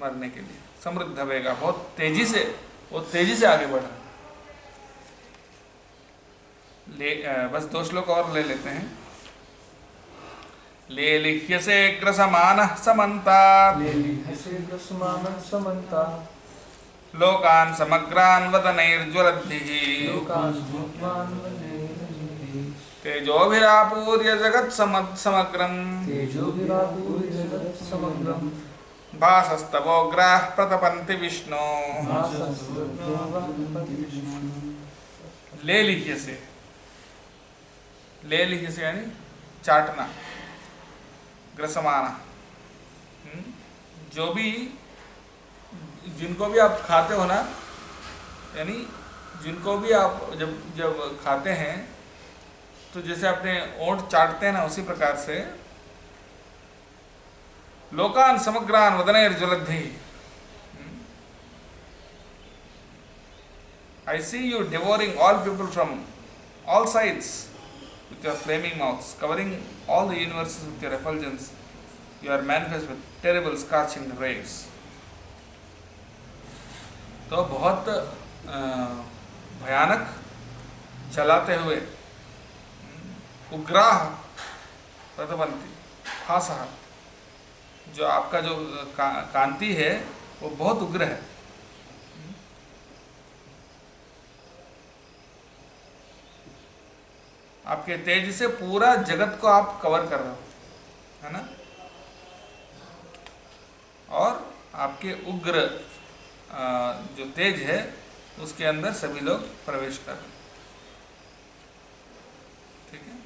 मरने के लिए। समृद्ध वेगा, बहुत तेजी से, वो तेजी से आगे बढ़ रहे हैं। बस 2 श्लोक और ले लेते हैं। लेलिह्यसे ग्रसमानः समन्तात् लोकान् समग्रान् वदनैर्ज्वलद्भिः तेजोभिरापूर्य जगत्समग्रम् भासस्तवोग्राः प्रतपन्ति विष्णो। लेलिह्यसे, लेलिह्यसे यानी चाटना, ग्रसमाना, जो भी जिनको भी आप खाते हो ना, यानी जिनको भी आप जब खाते हैं तो जैसे अपने ओंठ चाटते हैं ना, उसी प्रकार से लोकान समग्रान वदनैर्ज्वलद्भिः, I see you devouring all people from all sides with your flaming mouths, covering all the universes with your effulgence. You are manifest with terrible scorching rays. तो बहुत भयानक जलाते हुए उग्राह प्रतवंती हासः, जो आपका जो कांति है वो बहुत उग्र है। आपके तेज से पूरा जगत को आप कवर कर रहे हो, है ना। और आपके उग्र जो तेज है उसके अंदर सभी लोग प्रवेश कर रहे हैं। ठीक है,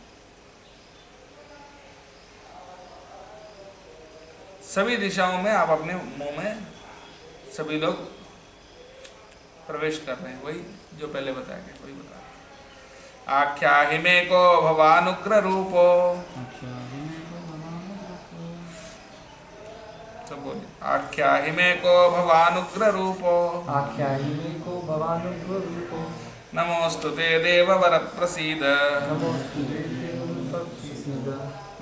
सभी दिशाओं में आप अपने मुंह में सभी लोग प्रवेश कर रहे हैं। वही जो पहले बताया गया, वही बता रहे हैं। आख्याहि मे को भवानुग्र रूपो, सब बोलिए। आख्याहि मे को भवानुग्र रूपो, आख्याहि मे को भवानुग्र रूपो, नमोस्तु ते देववर प्रसीद, नमोस्तु ते देववर प्रसीद,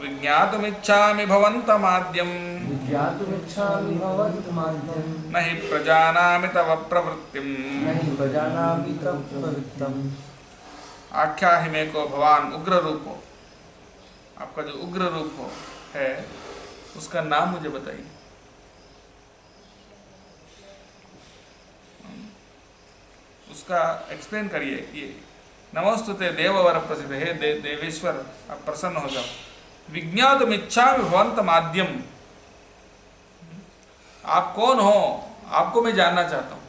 विज्ञातुमिच्छामि भवन्तमाद्यं, विज्ञातुमिच्छामि भवन्तमाद्यं, न हि प्रजानामि तव प्रवृत्तिं, न हि प्रजानामि तव प्रवृत्तिम्। आख्याहि मे को भवान उग्र रूपो, आपका जो उग्र रूप हो है उसका नाम मुझे बताइए। उसका एक्सप्लेन करिए। ये नमोस्तुते देववर प्रसिद्ध, हे देवेश्वर आप प्रसन्न हो जाओ। विज्ञातुमिच्छामि भवन्तमाद्यं, आप कौन हो आपको मैं जानना चाहता हूँ।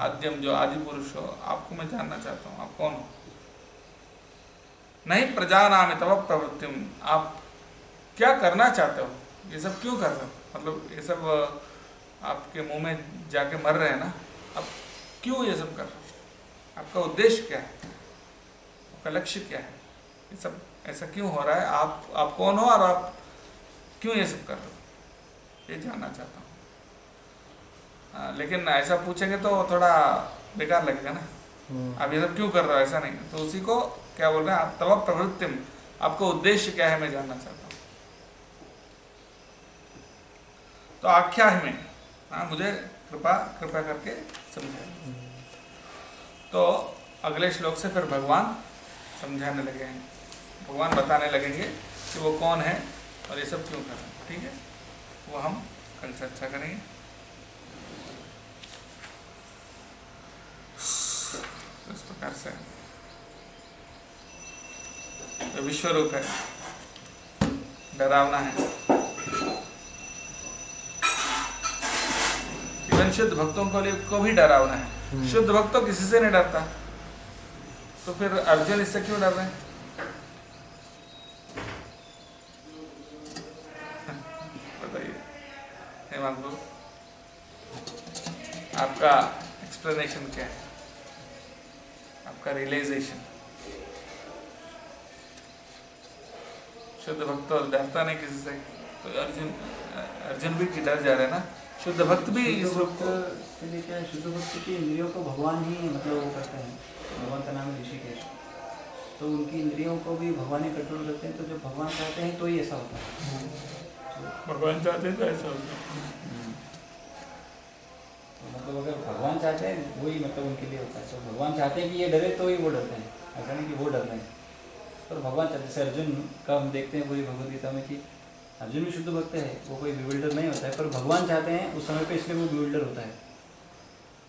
आद्यम जो आदि पुरुष हो, आपको मैं जानना चाहता हूँ, आप कौन हो। नहीं प्रजानामि तव प्रवृत्तिम, आप क्या करना चाहते हो, ये सब क्यों कर रहे हो, मतलब ये सब आपके मुंह में जाके मर रहे हैं ना, अब क्यों ये सब कर रहे हो, आपका उद्देश्य क्या है, आपका लक्ष्य क्या है, ये सब ऐसा क्यों हो रहा है, आप कौन हो और आप क्यों ये सब कर रहे हो, ये जानना चाहता हूँ। लेकिन ऐसा पूछेंगे तो थोड़ा बेकार लगेगा ना, आप ये सब क्यों कर रहे हो, ऐसा नहीं। तो उसी को क्या बोल रहे हैं, आप तव प्रवृत्तिम, आपका उद्देश्य क्या है मैं जानना चाहता हूँ। तो आख्याहि में, मुझे कृपा करके समझाए। तो अगले श्लोक से फिर भगवान समझाने लगे हैं, भगवान बताने लगेंगे कि वो कौन है और ये सब क्यों कर रहे हैं। ठीक है, वो हम कल चर्चा करेंगे। इस प्रकार से तो विश्व रूप है, डरावना है। इवन शुद्ध भक्तों को भी डरावना है। शुद्ध भक्त तो किसी से नहीं डरता, तो फिर अर्जुन इससे क्यों डर रहे हैं? बताइए हेमंत, आपका एक्सप्लेनेशन क्या है, आपका रियलाइजेशन। शुद्ध भक्त तो डरता नहीं किसी से, तो अर्जुन भी डर जा रहे हैं ना। शुद्ध भक्त भी शुद्ध भक्त के लिए क्या है, शुद्ध भक्त की इंद्रियों को भगवान ही मतलब वो करते हैं, भगवान का नाम है ऋषिकेश, तो उनकी इंद्रियों को भी भगवान ही कंट्रोल करते हैं। तो जब भगवान चाहते हैं तो ही ऐसा होता है, भगवान चाहते हैं तो ऐसा होता है। तो मतलब अगर भगवान चाहते हैं वही मतलब उनके लिए होता है। तो भगवान चाहते हैं कि ये डरे तो ही वो डरते हैं, ऐसा नहीं कि वो डर रहे हैं। पर भगवान चाहते, जैसे अर्जुन का हम देखते हैं पूरी भगवद गीता में कि अर्जुन भी शुद्ध भक्त है, वो कोई बिल्डर नहीं होता है, पर भगवान चाहते हैं उस समय पे, इसलिए वो बिल्डर होता है।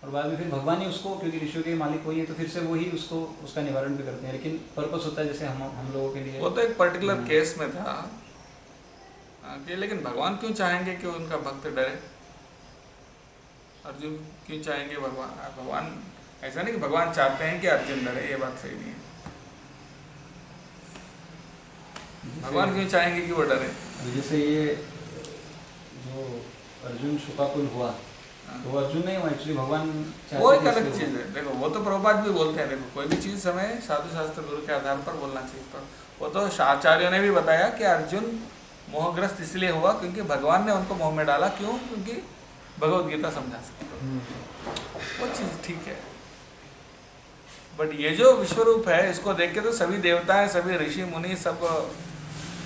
और बाद में फिर भगवान ही उसको, क्योंकि ऋषियों के मालिक वही है, तो फिर से वही उसको उसका निवारण भी करते हैं। लेकिन पर्पस होता है जैसे हम लोगों के लिए, वो तो एक पर्टिकुलर केस में था कि, लेकिन भगवान क्यों चाहेंगे कि उनका भक्त डरे? अर्जुन क्यों चाहेंगे भगवान ऐसा नहीं कि भगवान चाहते हैं कि अर्जुन डरे, ये बात सही नहीं है। भगवान क्यों चाहेंगे कि वो डरे? जैसे ये जो अर्जुन शोकाकुल हुआ, तो वो अर्जुन नहीं, वो एक्चुअली भगवान चाहते वो एक थे अलग इसलिए चीज़ है। देखो वो तो प्रभुपाद भी बोलते हैं, देखो कोई भी चीज़ हमें साधु शास्त्र गुरु के आधार पर बोलना चाहिए। तो वो तो आचार्यों ने भी बताया कि अर्जुन मोहग्रस्त इसलिए हुआ क्योंकि भगवान ने उनको मोह में डाला। क्यों? क्योंकि भगवत गीता समझा सके। वो चीज़ ठीक है, बट ये जो विश्वरूप है इसको देख के तो सभी देवताएं, सभी ऋषि मुनि, सब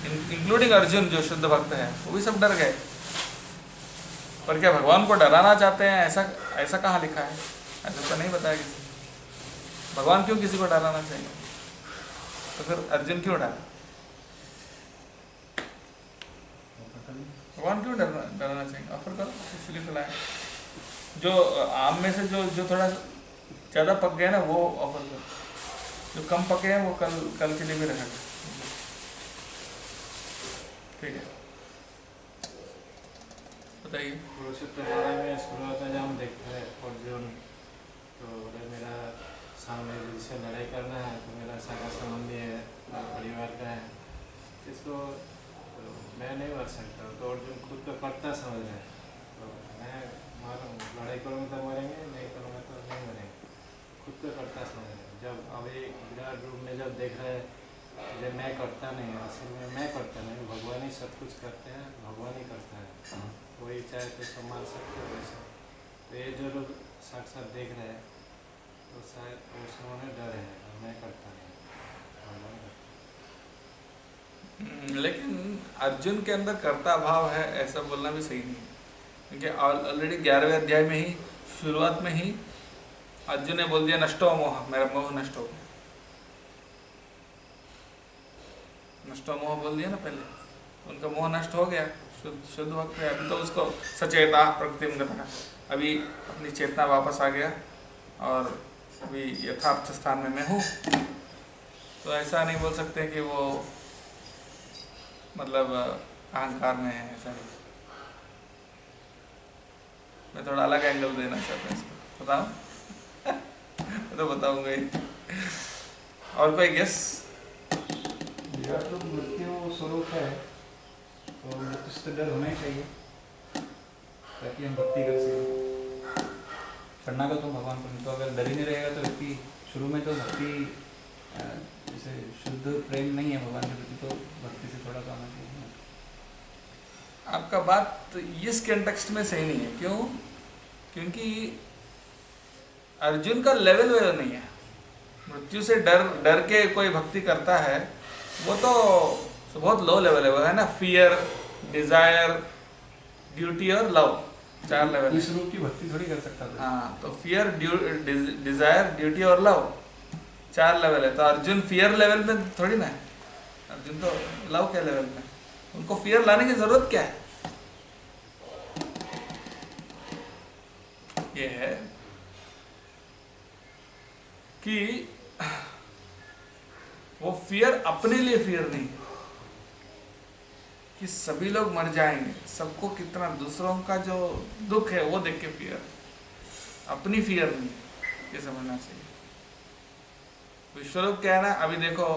इंक्लूडिंग अर्जुन जो शुद्ध भक्त है, वो भी सब डर गए। पर क्या भगवान को डराना चाहते हैं? ऐसा ऐसा कहाँ लिखा है? ऐसा तो नहीं बताया किसी। भगवान क्यों किसी को डराना चाहिए? तो फिर अर्जुन क्यों डरा? भगवान क्यों डराना चाहिए? ऑफर करो, इसलिए तो लाए। जो आम में से जो थोड़ा ज़्यादा पक गए ना वो ऑफर करो, जो कम पके हैं वो कल के लिए भी रखेंगे। ठीक है, बताइए। पुरुषोत्तम माला में शुरुआत में जब हम देखते हैं अर्जुन, तो बोले मेरा सामने जिससे लड़ाई करना है तो मेरा सगा संबंधी है, परिवार का है, इसको तो मैं नहीं मर सकता। तो अर्जुन खुद को करता समझ रहे हैं, तो मैं मारूँ, लड़ाई करूँगा तो मरेंगे, नहीं करूँगा तो नहीं मरेंगे, खुद को करता समझ रहे हैं। जब अभी विराट रूप में जब देख रहे हैं जब मैं करता नहीं है, असल में मैं करता नहीं, भगवान ही सब कुछ करते हैं, भगवान ही करता है, वही चाहे तो संभाल सकते हो वैसा। तो ये जो लोग साक्षात देख रहे हैं तो शायद उसमें उन्हें डर है, मैं करता नहीं, भगवान करता। लेकिन अर्जुन के अंदर कर्ता भाव है ऐसा बोलना भी सही नहीं है, क्योंकि ऑलरेडी 11वें अध्याय में ही शुरुआत में ही अर्जुन ने बोल दिया नष्टो मोह, मेरा मोह नष्ट हो गया। नष्टो मोह बोल दिया ना पहले, उनका मोह नष्ट हो गया, शुद्ध वक्त है। अभी तो उसको सचेता प्रकृति गतः, अभी अपनी चेतना वापस आ गया और अभी यथार्थ स्थान में मैं हूँ। तो ऐसा नहीं बोल सकते कि वो मतलब अहंकार में है, ऐसा नहीं। मैं थोड़ा अलग एंगल देना चाहता हूँ इसको, बताऊँ? तो बताऊँगा ही। और कोई गेस? विराट रूप मृत्यु स्वरूप है, तो मृत्यु से डर होना ही चाहिए ताकि हम भक्ति कर सकें। शरणागत हो भगवान को, नहीं तो अगर डर ही नहीं रहेगा तो व्यक्ति शुरू में तो भक्ति जैसे शुद्ध प्रेम नहीं है भगवान के प्रति, तो भक्ति से थोड़ा तो आना चाहिए। आपका बात इस कंटेक्स्ट में सही नहीं है। क्यों? क्योंकि अर्जुन का लेवल वेल नहीं है। मृत्यु से डर के कोई भक्ति करता है वो तो बहुत लो लेवल है, वो है ना, फियर, डिजायर, ड्यूटी और लव, 4 लेवल है। इस रूप की भक्ति थोड़ी कर सकता था। हाँ, तो फियर, डिजायर, ड्यूटी और लव 4 लेवल है। तो अर्जुन फियर लेवल में थोड़ी ना है, अर्जुन तो लव के लेवल में। उनको फियर लाने की जरूरत क्या है? ये है कि वो फियर अपने लिए फियर नहीं कि सभी लोग मर जाएंगे, सबको कितना, दूसरों का जो दुख है वो देख के फियर, अपनी फियर नहीं, ये समझना चाहिए। विश्वरूप क्या है ना, अभी देखो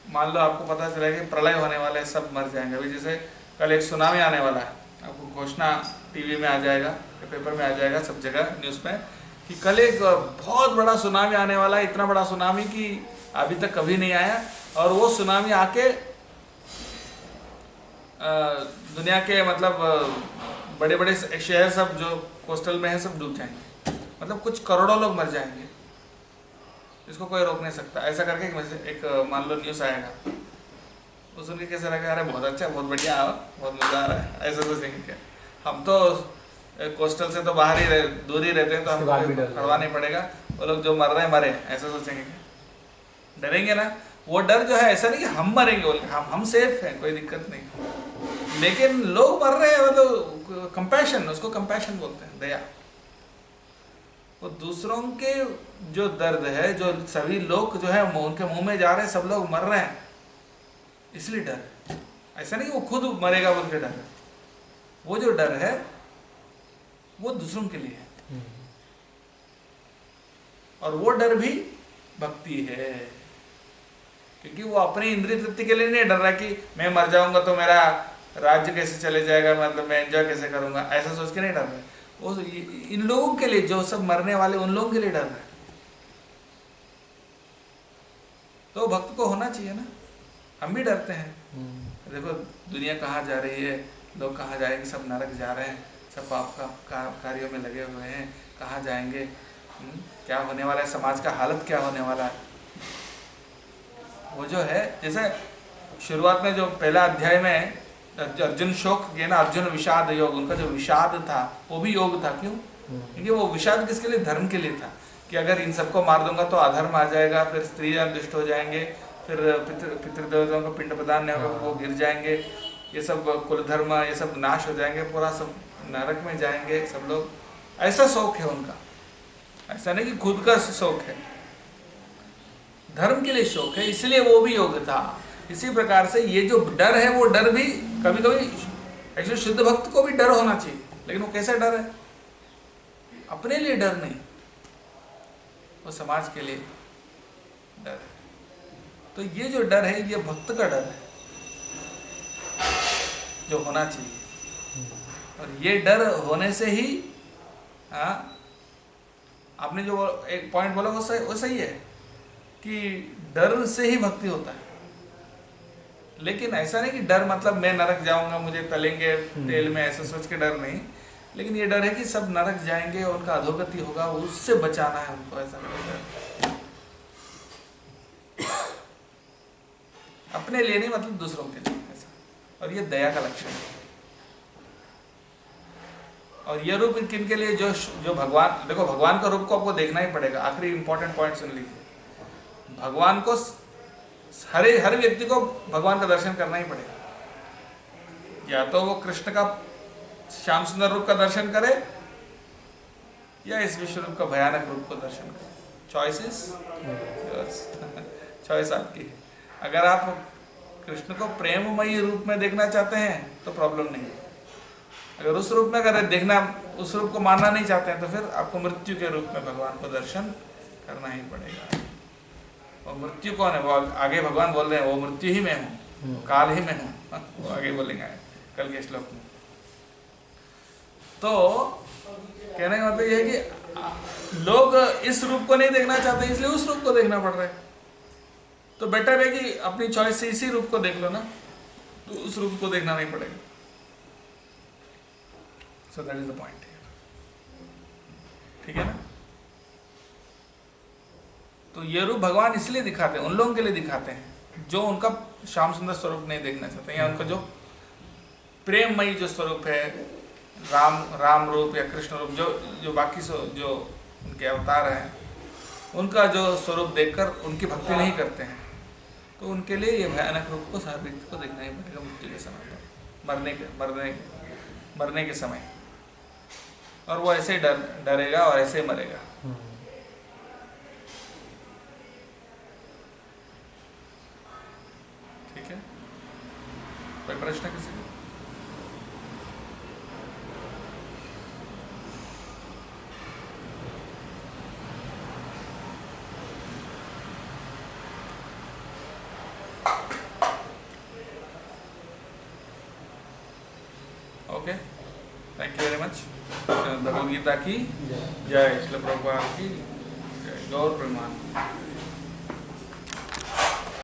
मान लो आपको पता चला कि प्रलय होने वाला है, सब मर जाएंगे। अभी जैसे कल एक सुनामी आने वाला है, आपको घोषणा टीवी में आ जाएगा, पेपर में आ जाएगा, सब जगह न्यूज़ में, कि कल एक बहुत बड़ा सुनामी आने वाला है, इतना बड़ा सुनामी कि अभी तक कभी नहीं आया। और वो सुनामी आके दुनिया के मतलब बड़े बड़े शहर सब जो कोस्टल में है सब डूब जाएंगे, मतलब कुछ करोड़ों लोग मर जाएंगे, इसको कोई रोक नहीं सकता। ऐसा करके एक मान लो न्यूज़ आएगा, वो सुन के कैसा लगा, अरे बहुत अच्छा, बहुत बढ़िया, बहुत मज़ा आ रहा है, ऐसा सोचेंगे क्या? हम तो कोस्टल से तो बाहर ही दूर ही रहते हैं, तो हमको परवाह नहीं पड़ेगा, वो लोग जो मर रहे हैं मरे, ऐसा सोचेंगे क्या? डरेंगे ना। वो डर जो है ऐसा नहीं कि हम मरेंगे बोल के, हम सेफ हैं, कोई दिक्कत नहीं, लेकिन लोग मर रहे हैं, मतलब कंपैशन, उसको कंपैशन बोलते हैं, दया। वो दूसरों के जो दर्द है, जो सभी लोग जो है उनके मुंह में जा रहे हैं, सब लोग मर रहे हैं, इसलिए डर है। ऐसा नहीं कि वो खुद मरेगा बोल के डर है, वो जो डर है वो दूसरों के लिए है, और वो डर भी भक्ति है, क्योंकि वो अपनी इंद्रिय तृप्ति के लिए नहीं डर रहा कि मैं मर जाऊंगा तो मेरा राज्य कैसे चले जाएगा, मतलब मैं एंजॉय कैसे करूंगा, ऐसा सोच के नहीं डर रहा है। वो इन लोगों के लिए, जो सब मरने वाले उन लोगों के लिए डर है। तो भक्त को होना चाहिए ना, हम भी डरते हैं। देखो दुनिया कहाँ जा रही है, लोग कहाँ जाएंगे, सब नरक जा रहे हैं, सब पाप का कार्यों में लगे हुए हैं, कहाँ जाएंगे, क्या होने वाला है, समाज का हालत क्या होने वाला है। वो जो है, जैसे शुरुआत में जो पहला अध्याय में अर्जुन शोक किया ना, अर्जुन विषाद योग, उनका जो विषाद था वो भी योग था। क्यों? क्योंकि वो विषाद किसके लिए? धर्म के लिए था, कि अगर इन सबको मार दूंगा तो अधर्म आ जाएगा, फिर स्त्रियां दुष्ट हो जाएंगे, फिर पितृदेवताओं को पिंड प्रदान नहीं होगा, वो गिर जाएंगे, ये सब कुल धर्म ये सब नाश हो जाएंगे, पूरा सब नरक में जाएंगे सब लोग। ऐसा शौक है उनका, ऐसा नहीं कि खुद का शौक है, धर्म के लिए शौक है, इसलिए वो भी योग था। इसी प्रकार से ये जो डर है, वो डर भी कभी कभी एक्चुअली शुद्ध भक्त को भी डर होना चाहिए, लेकिन वो कैसा डर है? अपने लिए डर नहीं, वो समाज के लिए डर है। तो ये जो डर है, ये भक्त का डर है जो होना चाहिए। और ये डर होने से ही आपने जो एक पॉइंट बोला वो सही है कि डर से ही भक्ति होता है। लेकिन ऐसा नहीं कि डर मतलब मैं नरक जाऊंगा, मुझे तलेंगे तेल में, ऐसा सोच के डर नहीं। लेकिन ये डर है कि सब नरक जाएंगे, उनका अधोगति होगा, उससे बचाना है उनको, ऐसा डर। अपने लिए नहीं, मतलब दूसरों के लिए ऐसा। और ये दया का लक्षण है। और ये रूप किन के लिए? जो भगवान, देखो भगवान का रूप को आपको देखना ही पड़ेगा। आखिरी इंपॉर्टेंट पॉइंट सुन लीजिए, भगवान को हर व्यक्ति को भगवान का दर्शन करना ही पड़ेगा। या तो वो कृष्ण का श्याम सुंदर रूप का दर्शन करे, या इस विश्व रूप का भयानक रूप को दर्शन करे। चॉइसेस चॉइस आपकी है। अगर आप कृष्ण को प्रेममयी रूप में देखना चाहते हैं तो प्रॉब्लम नहीं है। अगर उस रूप में अगर देखना, उस रूप को मानना नहीं चाहते हैं, तो फिर आपको मृत्यु के रूप में भगवान को दर्शन करना ही पड़ेगा। और मृत्यु कौन है? वो आगे भगवान बोल रहे हैं, वो मृत्यु ही मैं हूँ, काल ही मैं हूँ, वो आगे बोलेंगे कल के श्लोक में। तो कहने का मतलब ये है कि लोग इस रूप को नहीं देखना चाहते, इसलिए उस रूप को देखना पड़ रहा है। तो बेटर है कि अपनी चॉइस से इसी रूप को देख लो ना, तो उस रूप को देखना नहीं पड़ेगा। So that is the point. ठीक है ना? तो ये रूप भगवान इसलिए दिखाते हैं, उन लोगों के लिए दिखाते हैं जो उनका श्याम सुंदर स्वरूप नहीं देखना चाहते, या उनका जो प्रेममयी जो स्वरूप है, राम रूप या कृष्ण रूप, जो बाकी जो उनके अवतार हैं, उनका जो स्वरूप देखकर उनकी भक्ति नहीं करते हैं, तो उनके लिए ये भयानक रूप को हर व्यक्ति को देखना ही पड़ेगा मृत्यु के समय पर, मरने के समय। और वो ऐसे ही डरेगा और ऐसे ही मरेगा। ठीक है? कोई प्रश्न किसी को? Okay, thank you very much. Bhagavad Gita की जय, श्रील प्रभुपाद की जय, गौर प्रमाण।